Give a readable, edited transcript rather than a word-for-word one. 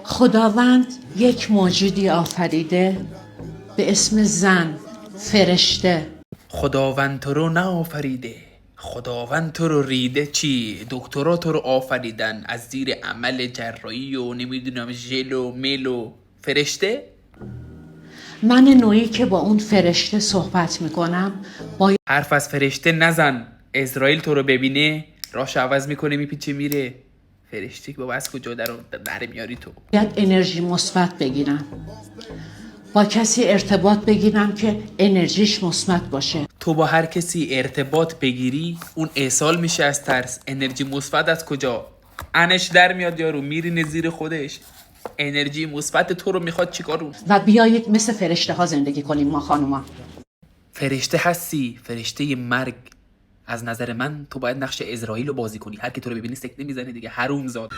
خداوند یک موجودی آفریده به اسم زن، فرشته. خداوند تو رو نه آفریده، خداوند تو رو ریده. چی؟ دکترا تو رو آفریدن از زیر عمل جراحی و نمیدونم ژل و میل و فرشته؟ من نوعی که با اون فرشته صحبت میکنم باید حرف از فرشته نزن. اسرائیل تو رو ببینه راش عوض میکنه میپیچه میره. فرشته که بابا از کجا در میاری تو؟ انرژی مثبت بگیرم، با کسی ارتباط بگیرم که انرژیش مثبت باشه. تو با هر کسی ارتباط بگیری اون احسال میشه از ترس. انرژی مثبت از کجا؟ انش در میاد یارو، میرینه زیر خودش. انرژی مثبت تو رو میخواد چیکارون؟ و بیایید مثل فرشته ها زندگی کنیم ما خانوما. فرشته هستی، فرشته مرگ. از نظر من تو باید نقش اسرائیل رو بازی کنی. هر کی تو رو ببینی سکته میزنه دیگه، حرومزاده.